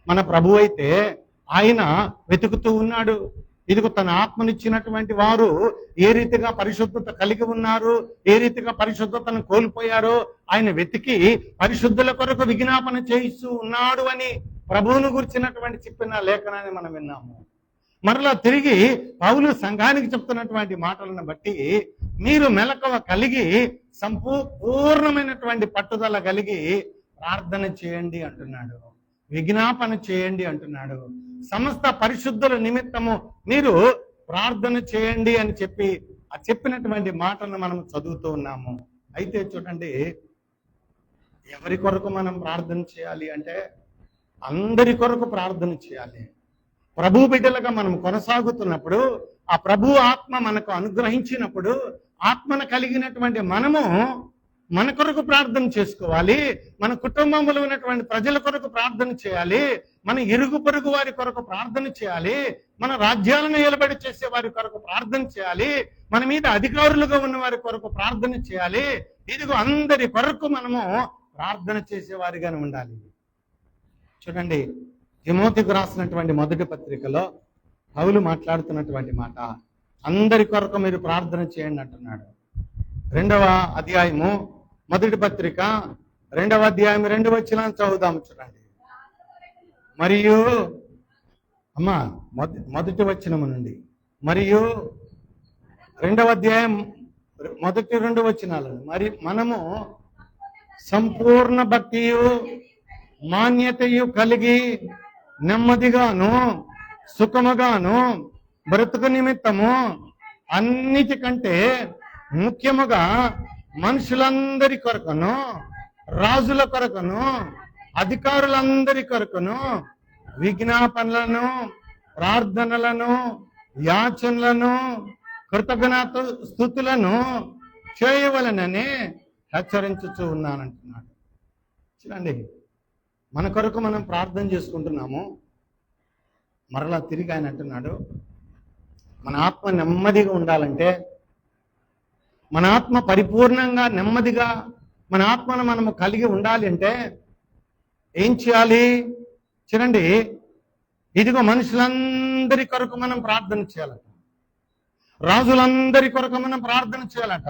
మన ప్రభు అయితే ఆయన వెతుకుతూ ఉన్నాడు. ఇదిగో తన ఆత్మనిచ్చినటువంటి వారు ఏ రీతిగా పరిశుద్ధత కలిగి ఉన్నారు, ఏ రీతిగా పరిశుద్ధతను కోల్పోయారో ఆయన వెతికి పరిశుద్ధుల కొరకు విజ్ఞాపన చేయిస్తూ ఉన్నాడు అని ప్రభువును గురించినటువంటి చెప్పిన లేఖనాన్ని మనం విన్నాము. మరలా తిరిగి పౌలు సంఘానికి చెప్తున్నటువంటి మాటలను బట్టి మీరు మెలకువ కలిగి సంపూర్ణమైనటువంటి పట్టుదల కలిగి ప్రార్థన చేయండి అంటున్నాడు. విజ్ఞాపన చేయండి అంటున్నాడు. సమస్త పరిశుద్ధుల నిమిత్తము మీరు ప్రార్థన చేయండి అని చెప్పి ఆ చెప్పినటువంటి మాటలను మనం చదువుతూ ఉన్నాము. అయితే చూడండి, ఎవరి కొరకు మనం ప్రార్థన చేయాలి అంటే అందరి కొరకు ప్రార్థన చేయాలి. ప్రభు బిడ్డలుగా మనం కొనసాగుతున్నప్పుడు, ఆ ప్రభు ఆత్మ మనకు అనుగ్రహించినప్పుడు, ఆత్మను కలిగినటువంటి మనము మన కొరకు ప్రార్థన చేసుకోవాలి. మన కుటుంబంలో ఉన్నటువంటి ప్రజల కొరకు ప్రార్థన చేయాలి. మన ఇరుగు పొరుగు వారి కొరకు ప్రార్థన చేయాలి. మన రాజ్యాలను నిలబడి చేసే వారి కొరకు ప్రార్థన చేయాలి. మన మీద అధికారులుగా ఉన్న వారి కొరకు ప్రార్థన చేయాలి. ఇదిగో అందరి కొరకు మనము ప్రార్థన చేసేవారిగానే ఉండాలి. చూడండి, తిమోతికి రాసినటువంటి మొదటి పత్రికలో పౌలు మాట్లాడుతున్నటువంటి మాట, అందరి కొరకు మీరు ప్రార్థన చేయండి అంటున్నాడు. 2వ అధ్యాయము మొదటి పత్రిక 2వ అధ్యాయం 2వ వచనాన్ని చదువుదాము చూడండి. మరియు మొదటి వచనము నుండి, మరియు 2వ అధ్యాయం మొదటి 2 వచనాలు, మరి మనము సంపూర్ణ భక్తియు మాన్యతయు కలిగి నెమ్మదిగాను సుఖముగాను బ్రతుకు నిమిత్తము అన్నిటికంటే ముఖ్యముగా మనుషులందరి కొరకును, రాజుల కొరకును, అధికారులందరి కొరకును విజ్ఞాపనలను, ప్రార్థనలను, యాచనలను, కృతజ్ఞత స్తుతులను చేయవలనని హెచ్చరించుచూ ఉన్నానంటున్నాడు. చూడండి, మన కొరకు మనం ప్రార్థన చేసుకుంటున్నాము. మరలా తిరిగి ఆయన అంటున్నాడు, మన ఆత్మ నెమ్మదిగా ఉండాలంటే, మన ఆత్మ పరిపూర్ణంగా నెమ్మదిగా మన ఆత్మను మనము కలిగి ఉండాలి అంటే ఏం చేయాలి? చూడండి, ఇదిగో మనుషులందరి కొరకు మనం ప్రార్థన చేయాలట, రాజులందరి కొరకు మనం ప్రార్థన చేయాలట.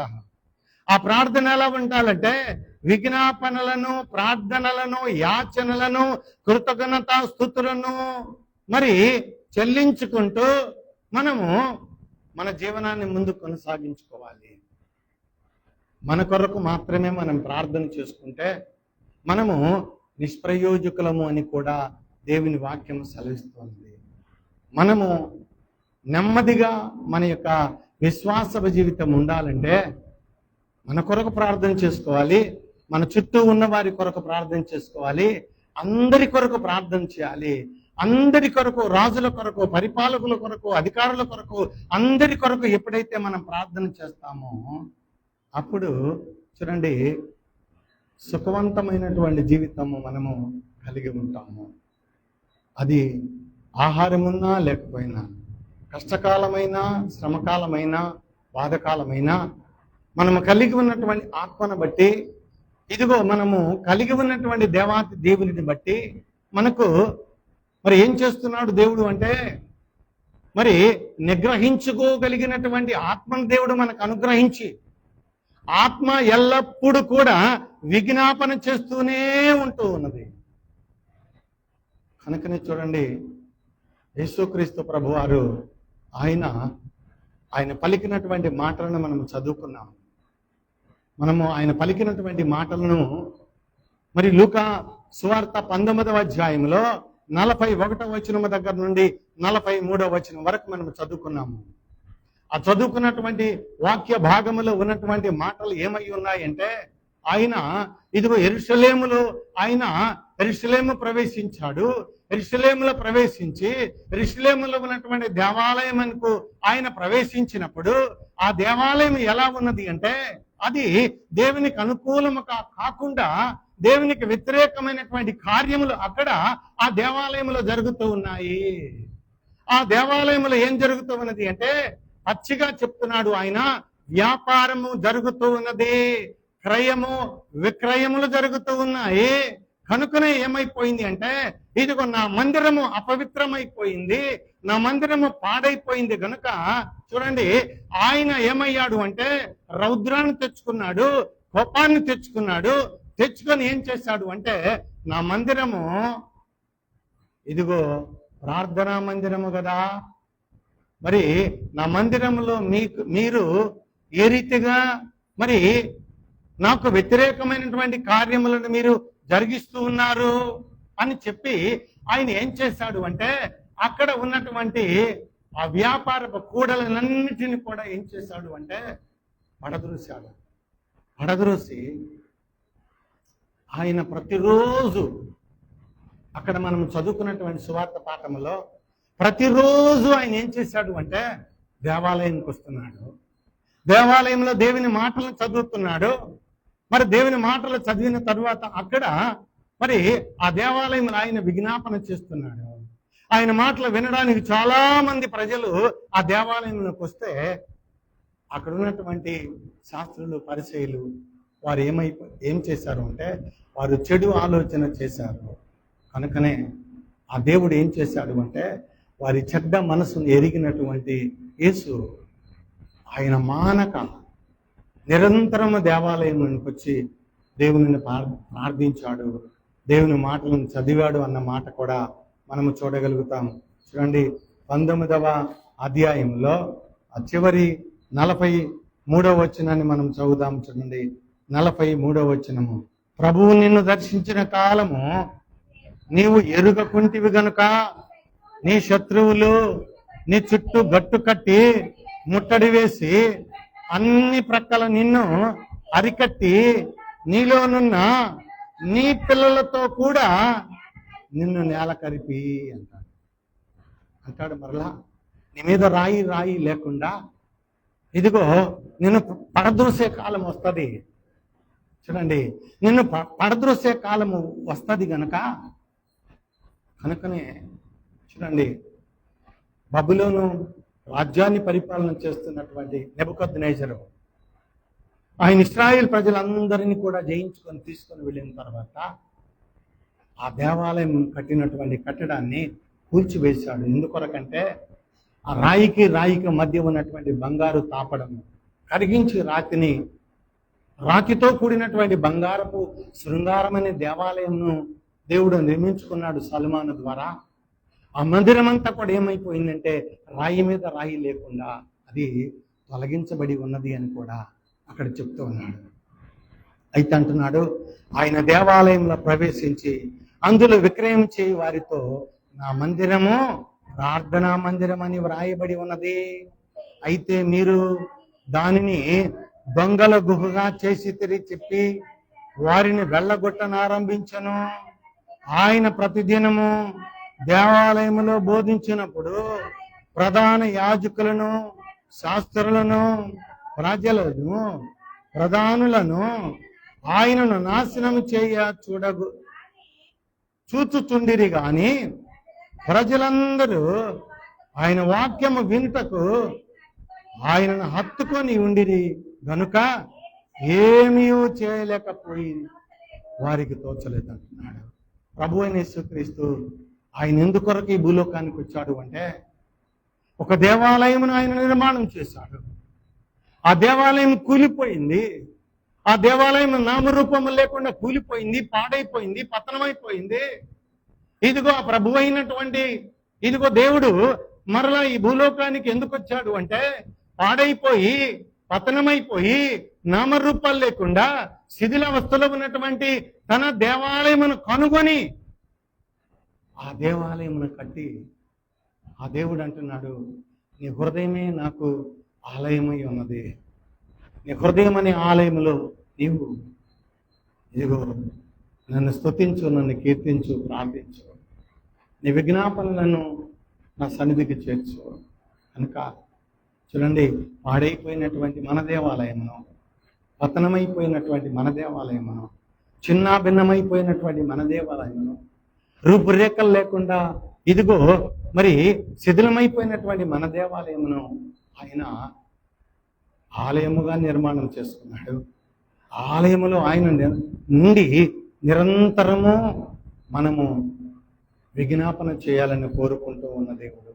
ఆ ప్రార్థన ఎలా ఉండాలంటే విజ్ఞాపనలను, ప్రార్థనలను, యాచనలను, కృతజ్ఞతా స్తుతులను మరి చెల్లించుకుంటూ మనము మన జీవనాన్ని ముందు కొనసాగించుకోవాలి. మన కొరకు మాత్రమే మనం ప్రార్థన చేసుకుంటే మనము నిష్ప్రయోజకులము అని కూడా దేవుని వాక్యం సెలవిస్తుంది. మనము నెమ్మదిగా మన యొక్క విశ్వాస జీవితం ఉండాలంటే మన కొరకు ప్రార్థన చేసుకోవాలి, మన చుట్టూ ఉన్న వారి కొరకు ప్రార్థన చేసుకోవాలి, అందరి కొరకు ప్రార్థన చేయాలి. అందరి కొరకు, రాజుల కొరకు, పరిపాలకుల కొరకు, అధికారుల కొరకు, అందరి కొరకు ఎప్పుడైతే మనం ప్రార్థన చేస్తామో అప్పుడు చూడండి సుఖవంతమైనటువంటి జీవితము మనము కలిగి ఉంటాము. అది ఆహారమున్నా లేకపోయినా, కష్టకాలమైనా, శ్రమకాలమైనా, బాధకాలమైనా మనము కలిగి ఉన్నటువంటి ఆత్మను బట్టి, ఇదిగో మనము కలిగి ఉన్నటువంటి దేవాతి దేవుని బట్టి మనకు మరి ఏం చేస్తున్నాడు దేవుడు అంటే, మరి నిగ్రహించుకోగలిగినటువంటి ఆత్మను దేవుడు మనకు అనుగ్రహించి, ఆత్మ ఎల్లప్పుడూ కూడా విజ్ఞాపన చేస్తూనే ఉంటూ ఉన్నది. కనుకనే చూడండి, యేసుక్రీస్తు ప్రభువారు ఆయన పలికినటువంటి మాటలను మనం చదువుకున్నాం. మనము ఆయన పలికినటువంటి మాటలను మరి లూకా సువార్త 19వ అధ్యాయంలో 41వ వచనం దగ్గర నుండి 43వ వచనం వరకు మనం చదువుకున్నాము. ఆ చదువుకున్నటువంటి వాక్య భాగములో ఉన్నటువంటి మాటలు ఏమై ఉన్నాయంటే, ఆయన ఇదిగో యెరూషలేము ప్రవేశించాడు. యెరూషలేములో ప్రవేశించి యెరూషలేములో ఉన్నటువంటి దేవాలయమునకు ఆయన ప్రవేశించినప్పుడు ఆ దేవాలయం ఎలా ఉన్నది అంటే, అది దేవునికి అనుకూలము కాకుండా దేవునికి వ్యతిరేకమైనటువంటి కార్యములు అక్కడ ఆ దేవాలయంలో జరుగుతూ ఉన్నాయి. ఆ దేవాలయంలో ఏం జరుగుతూ ఉన్నది అంటే, పచ్చిగా చెప్తున్నాడు ఆయన, వ్యాపారము జరుగుతూ ఉన్నది, క్రయము విక్రయములు జరుగుతూ ఉన్నాయి. కనుకనే ఏమైపోయింది అంటే, ఇదిగో నా మందిరము అపవిత్రమైపోయింది, నా మందిరము పాడైపోయింది. గనుక చూడండి, ఆయన ఏమయ్యాడు అంటే రౌద్రాన్ని తెచ్చుకున్నాడు, కోపాన్ని తెచ్చుకున్నాడు. తెచ్చుకొని ఏం చేశాడు అంటే, నా మందిరము ఇదిగో ప్రార్థనా మందిరము కదా, మరి నా మందిరంలో మీరు ఏ రీతిగా మరి నాకు వ్యతిరేకమైనటువంటి కార్యములను మీరు జరిగిస్తూ ఉన్నారు అని చెప్పి ఆయన ఏం చేశాడు అంటే, అక్కడ ఉన్నటువంటి ఆ వ్యాపారపు కూడలన్నిటిని కూడా ఏం చేశాడు అంటే పడద్రోశాడు. పడద్రోసి ఆయన ప్రతిరోజు అక్కడ మనం చదువుకున్నటువంటి సువార్త పాఠములో ప్రతిరోజు ఆయన ఏం చేశాడు అంటే దేవాలయానికి వస్తున్నాడు, దేవాలయంలో దేవుని మాటలను చదువుతున్నాడు. మరి దేవుని మాటలు చదివిన తరువాత అక్కడ మరి ఆ దేవాలయంలో ఆయన విజ్ఞాపన చేస్తున్నాడు. ఆయన మాటలు వినడానికి చాలా మంది ప్రజలు ఆ దేవాలయంలోకి వస్తే అక్కడ ఉన్నటువంటి శాస్త్రులు, పరిసయ్యులు వారు ఏం చేశారు అంటే వారు చెడు ఆలోచన చేశారు. కనుకనే ఆ దేవుడు ఏం చేశాడు అంటే వారి చెడ్డ మనసును ఎరిగినటువంటి యేసు ఆయన మానక నిరంతరము దేవాలయంలోకి వచ్చి దేవుని ప్రార్థించాడు, దేవుని మాటలను చదివాడు అన్న మాట కూడా మనము చూడగలుగుతాం. చూడండి, 19వ అధ్యాయంలో ఆ చివరి 43వ వచనాన్ని మనం చదువుదాం. చూడండి, 43వ వచనము, ప్రభువు నిన్ను దర్శించిన కాలము నీవు ఎరుగకుంటివి గనుక నీ శత్రువులు నీ చుట్టూ గట్టు కట్టి ముట్టడి వేసి అన్ని ప్రక్కల నిన్ను అరికట్టి నీలోనున్న నీ పిల్లలతో కూడా నిన్ను నేల కరిపి అంటాడు. మరలా నీ మీద రాయి లేకుండా ఇదిగో నిన్ను పడద్రోసే కాలం వస్తుంది. చూడండి, నిన్ను పడద్రోసే కాలము వస్తుంది కనుకనే చూడండి బబులోను రాజ్యాన్ని పరిపాలన చేస్తున్నటువంటి నెబుకద్నెజరు ఆయన ఇశ్రాయేల్ ప్రజలందరినీ కూడా జయించుకొని తీసుకొని వెళ్ళిన తర్వాత ఆ దేవాలయం కట్టినటువంటి కట్టడాన్ని కూల్చివేశాడు. ఎందుకొరకంటే ఆ రాయికి మధ్య ఉన్నటువంటి బంగారు తాపడము కరిగించి రాతితో కూడినటువంటి బంగారపు శృంగారం అనే దేవాలయంను దేవుడు నిర్మించుకున్నాడు సల్మాను ద్వారా. ఆ మందిరం అంతా కూడా ఏమైపోయిందంటే రాయి మీద రాయి లేకుండా అది తొలగించబడి ఉన్నది అని కూడా అక్కడ చెప్తూ ఉన్నాడు. అయితే అంటున్నాడు, ఆయన దేవాలయంలో ప్రవేశించి అందులో విక్రయం చేయి వారితో నా మందిరము ప్రార్థనా మందిరం అని వ్రాయబడి ఉన్నది, అయితే మీరు దానిని దొంగల గుహగా చేసి తిరిగి చెప్పి వారిని వెళ్ళగొట్టనారంభించను. ఆయన ప్రతిదినము దేవాలయములో బోధించినప్పుడు ప్రధాన యాజకులను, శాస్త్రులను, ప్రజలను, ప్రధానులను ఆయనను నాశనం చూచుచుండిరి గాని ప్రజలందరూ ఆయన వాక్యము వినుటకు ఆయనను హత్తుకొని ఉండిరి గనుక ఏమీ చేయలేకపోయి వారికి తోచలేదంటున్నాడు. ప్రభు అయిన యేసుక్రీస్తు ఆయన ఎందుకొరకు ఈ భూలోకానికి వచ్చాడు అంటే ఒక దేవాలయమును ఆయన నిర్మాణం చేశాడు. ఆ దేవాలయం కూలిపోయింది. ఆ దేవాలయం నామరూపము లేకుండా కూలిపోయింది, పాడైపోయింది, పతనమైపోయింది. ఇదిగో ఆ ప్రభు అయినటువంటి ఇదిగో దేవుడు మరలా ఈ భూలోకానికి ఎందుకు వచ్చాడు అంటే పాడైపోయి, పతనమైపోయి, నామరూపాలు లేకుండా శిథిలావస్థలో ఉన్నటువంటి తన దేవాలయమును కనుగొని ఆ దేవాలయమును కట్టి ఆ దేవుడు అంటున్నాడు, నీ హృదయమే నాకు ఆలయమై ఉన్నది. నీ హృదయం అనే ఆలయంలో నీవు ఇదిగో నన్ను స్తుతించు, నన్ను కీర్తించు, ప్రార్థించు, నీ విజ్ఞాపనలను నా సన్నిధికి చేర్చు. కనుక చూడండి, పాడైపోయినటువంటి మన దేవాలయమును, పతనమైపోయినటువంటి మన దేవాలయమును, చిన్న భిన్నమైపోయినటువంటి మన దేవాలయమును, రూపురేఖలు లేకుండా ఇదిగో మరి శిథిలమైపోయినటువంటి మన దేవాలయమును ఆయన ఆలయముగా నిర్మాణం చేసుకున్నాడు. ఆలయములో ఆయన నుండి నిరంతరము మనము విజ్ఞాపన చేయాలని కోరుకుంటూ ఉన్న దేవుడు.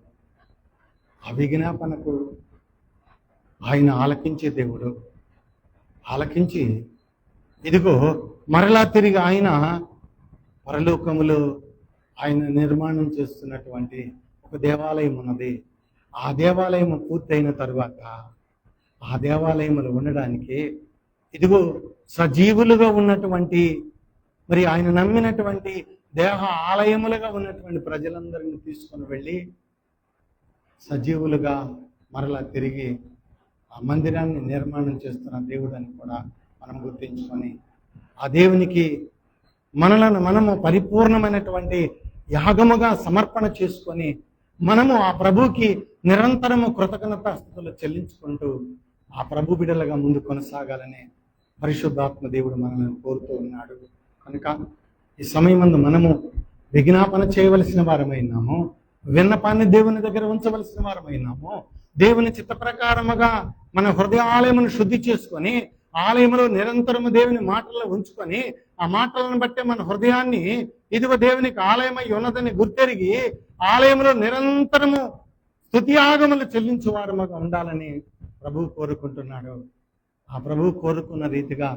ఆ విజ్ఞాపనకు ఆయన ఆలకించే దేవుడు. ఆలకించి ఇదిగో మరలా తిరిగి ఆయన పరలోకములో ఆయన నిర్మాణం చేస్తున్నటువంటి ఒక దేవాలయం ఉన్నది. ఆ దేవాలయం పూర్తయిన తరువాత ఆ దేవాలయంలో ఉండడానికి ఇదిగో సజీవులుగా ఉన్నటువంటి మరి ఆయన నమ్మినటువంటి దేహ ఆలయములుగా ఉన్నటువంటి ప్రజలందరినీ తీసుకొని వెళ్ళి సజీవులుగా మరలా తిరిగి ఆ మందిరాన్ని నిర్మాణం చేస్తున్న దేవుడు అని కూడా మనం గుర్తించుకొని ఆ దేవునికి మనము పరిపూర్ణమైనటువంటి యాగముగా సమర్పణ చేసుకొని మనము ఆ ప్రభుకి నిరంతరము కృతజ్ఞతాస్తుతులు చెల్లించుకుంటూ ఆ ప్రభు బిడ్డలుగా ముందు కొనసాగాలని పరిశుద్ధాత్మ దేవుడు మనల్ని కోరుతూ ఉన్నాడు. కనుక ఈ సమయమందు మనము విజ్ఞాపన చేయవలసిన వారమైనాము, విన్నపాన్ని దేవుని దగ్గర ఉంచవలసిన వారమైనాము. దేవుని చిత్త ప్రకారముగా మన హృదయాలయమును శుద్ధి చేసుకొని ఆలయంలో నిరంతరము దేవుని మాటల్లో ఉంచుకొని ఆ మాటలను బట్టే మన హృదయాన్ని ఇదిగో దేవునికి ఆలయమై ఉన్నదని గుర్తెరిగి ఆలయంలో నిరంతరము స్తుతియాగములు చెల్లించువారముగా ఉండాలని ప్రభువు కోరుకుంటున్నాడు. ఆ ప్రభువు కోరుకున్న రీతిగా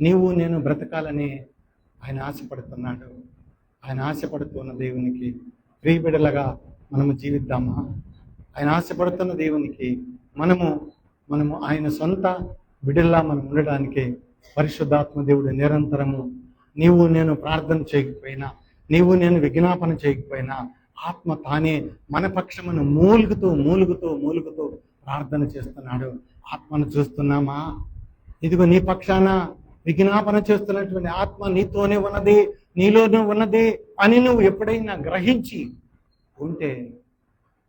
నీవు నేను బ్రతకాలని ఆయన ఆశపడుతున్నాడు. ఆయన ఆశపడుతున్న దేవునికి ప్రియబిడలుగా మనము జీవిద్దామా? ఆయన ఆశపడుతున్న దేవునికి మనము ఆయన సొంత బిడ్డల్లా మనం ఉండడానికి పరిశుద్ధాత్మ దేవుడు నిరంతరము నీవు నేను ప్రార్థన చేయకపోయినా, నీవు నేను విజ్ఞాపన చేయకపోయినా ఆత్మ తానే మన పక్షమును మూలుగుతూ ప్రార్థన చేస్తున్నాడు. ఆత్మను చూస్తున్నామా? ఇదిగో నీ పక్షాన విజ్ఞాపన చేస్తున్నటువంటి ఆత్మ నీతోనే ఉన్నది, నీలోనే ఉన్నది అని నువ్వు ఎప్పుడైనా గ్రహించి ఉంటే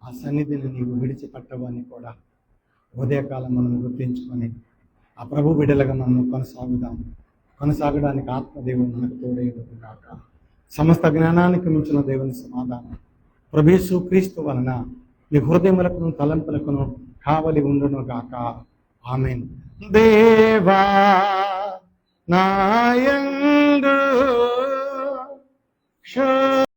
ఆ సన్నిధిని నీవు విడిచిపెట్టవని కూడా ఉదయకాలం మనం గుర్తించుకొని ఆ ప్రభు బిడ్డలుగా మనం కొనసాగడానికి ఆత్మదేవుడు మనకు తోడైగాక. సమస్త జ్ఞానానికి మించిన దేవుని సమాధానం ప్రభు యేసు క్రీస్తు వలన మీ హృదయములకును తలంపులకును కావలి ఉండును గాక. ఆమేన్. దేవా నాయందు